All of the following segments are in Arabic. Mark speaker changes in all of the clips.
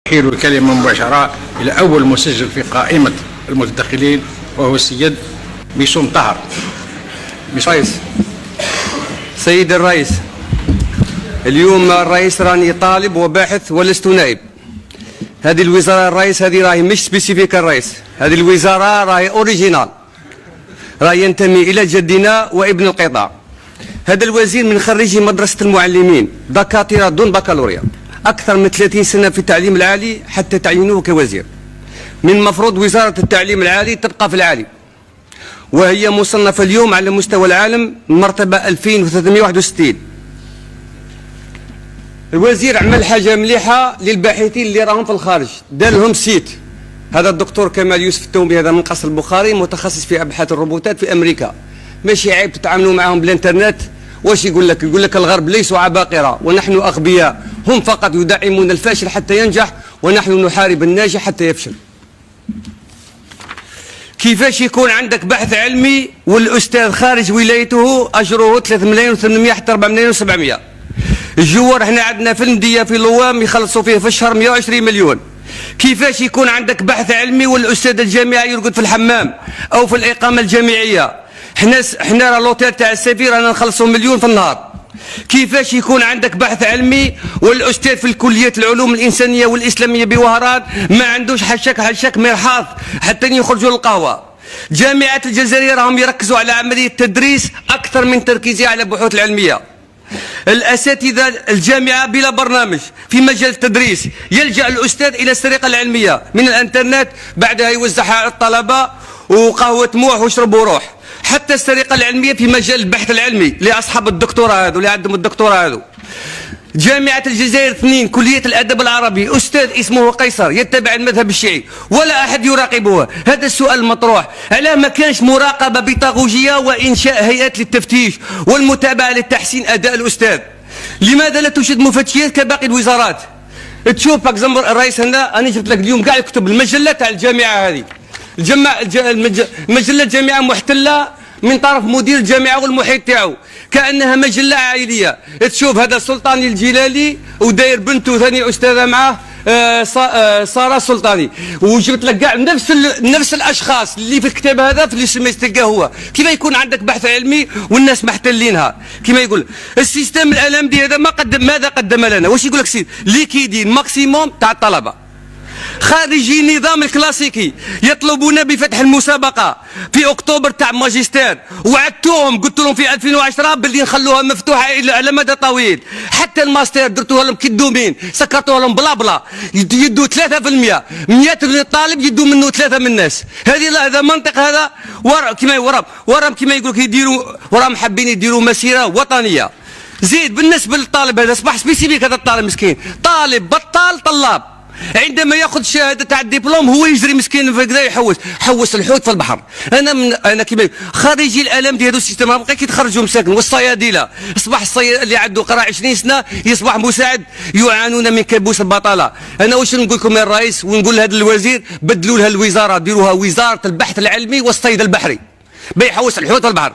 Speaker 1: تحيل الكلمة مباشرة إلى أول مسجل في قائمة المتدخلين وهو السيد ميسوم طهر.
Speaker 2: رئيس، سيد الرئيس، اليوم الرئيس راني طالب وباحث ولست نائب. هذه الوزارة الرئيس هذه راهي مش سبيسيفيك الرئيس، هذه الوزارة راهي اوريجينال، راهي ينتمي إلى جدنا وابن القطاع. هذا الوزير من خريجي مدرسة المعلمين، دكاترة دون بكالوريا، أكثر من 30 سنة في التعليم العالي حتى تعينوه كوزير. من المفروض وزارة التعليم العالي تبقى في العالي، وهي مصنفة اليوم على مستوى العالم مرتبة 2361. الوزير عمل حاجة مليحة للباحثين اللي راهم في الخارج، دار لهم سيت. هذا الدكتور كمال يوسف التومي هذا من قصر البخاري، متخصص في أبحاث الروبوتات في أمريكا. ماشي عيب تتعاملوا معهم بالإنترنت. واش يقول لك؟ يقول لك الغرب ليسوا عباقرة ونحن أغبياء، هم فقط يدعمون الفاشل حتى ينجح ونحن نحارب الناجح حتى يفشل. كيفاش يكون عندك بحث علمي والأستاذ خارج ولايته أجره 3 ملايين و800 حتى 4 ملايين و700؟ الجوار احنا عندنا في المدية في لوام يخلصوا فيه في الشهر 120 مليون. كيفاش يكون عندك بحث علمي والأستاذ الجامعي يرقد في الحمام أو في الإقامة الجامعية؟ احنا راه لوتيل تاع السفير رانا نخلصوا مليون في النهار. كيفاش يكون عندك بحث علمي والأستاذ في الكلية العلوم الإنسانية والإسلامية بوهران ما عندوش حشك مرحاض حتى يخرجوا للقهوة؟ جامعة الجزائر راهم يركزوا على عملية التدريس أكثر من تركيزها على البحوث العلمية. الأساتذة الجامعة بلا برنامج في مجال التدريس، يلجأ الأستاذ إلى السرقة العلمية من الإنترنت، بعدها يوزعها على الطلبة وقهوة موح واشربوا روح. حتى السرقة العلمية في مجال البحث العلمي لأصحاب الدكتوراه هذو اللي عندهم الدكتوراه هذو. جامعة الجزائر 2 كلية الأدب العربي، أستاذ اسمه قيصر يتبع المذهب الشيعي ولا أحد يراقبه. هذا السؤال المطروح، علاه ما كانش مراقبة بيطاغوجية وإنشاء هيئات للتفتيش والمتابعة لتحسين أداء الأستاذ؟ لماذا لا توجد مفتشيات كباقي الوزارات؟ تشوف باكزامبل الرئيس هنا، أنا جبت لك اليوم كاع الكتب المجلة تاع الجامعة هذه، مجلة جامعة محتلة من طرف مدير الجامعة والمحيط تاعو، كأنها مجلة عائلية. تشوف هذا سلطاني الجلالي وداير بنته ثاني أستاذة معاه سارة السلطاني، وجبت لك كاع نفس الأشخاص اللي في الكتاب هذا في اللي تلقاه هو. كيف يكون عندك بحث علمي والناس محتلينها؟ كما يقول السيستم الألمدي هذا ماذا قدم لنا؟ واش يقول لك سيد؟ ليكيدين ماكسيموم تاع الطلبة. خارجي النظام الكلاسيكي يطلبون بفتح المسابقة في أكتوبر تاع ماجستير، وعدتوهم قلت لهم في 2010 باللي نخلوها مفتوحة على مدى طويل. حتى الماستر درتوها لهم كدومين، سكرتوها لهم بلا بلا، يدوا 3%، 100 طالب يدوا منه 3 من الناس. هذا منطق هذا وراهم كما يقولوا يديروا وراهم حابين يديروا مسيرة وطنية. زيد بالنسبة للطالب هذا أصبح سبيسيفيك، هذا الطالب مسكين طالب بطال طلاب، عندما ياخذ الشهاده تاع الدبلوم هو يجري مسكين في كذا يحوس الحوت في البحر. انا كيما خريجي الالم ديال السيستم ما بقيتش يتخرجوا مساكن، والصيادله اصبح الصياد اللي عنده قرا 20 سنه يصبح مساعد، يعانون من كابوس البطاله. انا واش نقول لكم يا الرئيس ونقول لهذا الوزير، بدلوا لها الوزاره، ديروها وزاره البحث العلمي والصيد البحري، بيحوس الحوت في البحر.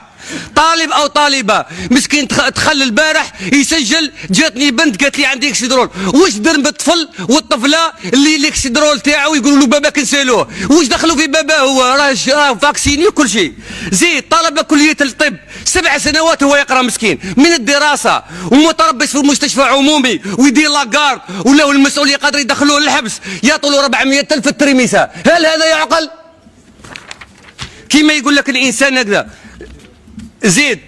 Speaker 2: طالب او طالبه مسكين دخل البارح يسجل، جاتني بنت قالت لي عندي اكسيدرول. واش درب بالطفل والطفله اللي الاكسيدرول تاعو يقولوا له بابا كنسالوه؟ واش دخلوا في بابا؟ هو راه فاكسيني وكل شيء. زيد طلبه كليه الطب 7 سنوات هو يقرا مسكين من الدراسه، ومتربص في مستشفى عمومي ويدير لاكارد، ولا المسؤول قادر يدخلوه للحبس يعطوا له 400,000 الترميسه. هل هذا يعقل؟ كيما يقول لك الانسان هكذا. زيد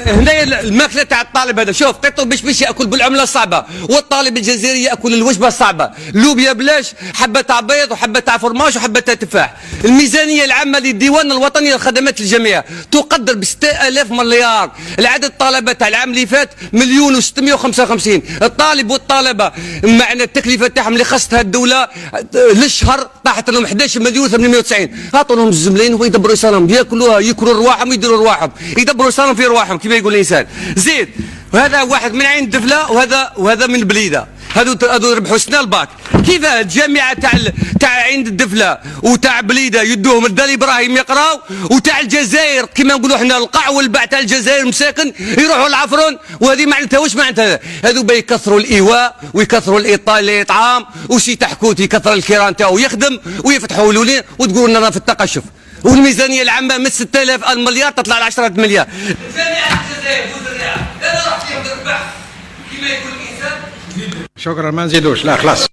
Speaker 2: هنا الماكله تاع الطالب هذا، شوف قطو باش ياكل بالعمله الصعبه، والطالب الجزائري ياكل الوجبه الصعبه، لوبيا بلاش، حبه تاع بيض وحبه تاع فرماج وحبه تاع تفاح. الميزانيه العامه للديوان الوطني للخدمات الجامعيه تقدر ب 6000 مليار. العدد الطلبه تاع العام اللي فات 1,655,000. الطالب والطالبه معنا التكلفه تاعهم اللي خصتها الدوله للشهر طاحت لهم 11,890,000. عطوا لهم الزملاين ويدبروا يصالهم، ياكلوا رواحهم ويديروا رواحهم، يدبروا صاروا في رواحهم كما يقول الانسان. زيد وهذا واحد من عين الدفله وهذا من البليده. هذو ربحوا سنه الباك. كيف الجامعه تاع عين الدفله وتاع بليده يدوهم الدال ابراهيم يقراو، وتاع الجزائر كما نقولوا احنا القاع والباع تاع الجزائر مساكن يروحوا للعفرون، وهذه معناتها واش معناتها؟ هذو يكثروا الايواء ويكثروا الاطعام، وشي تحكوت يكثر الكيران تاعو يخدم ويفتحوا لولين وتقولوا لنا في التقشف، والميزانيه العامه من 6000 المليار تطلع ل 10 مليار. جامعه الجزائر بوزريعه انا راح فيهم الربح كما يقول الانسان.
Speaker 1: شكرا، ما نزيدوش، لا خلاص.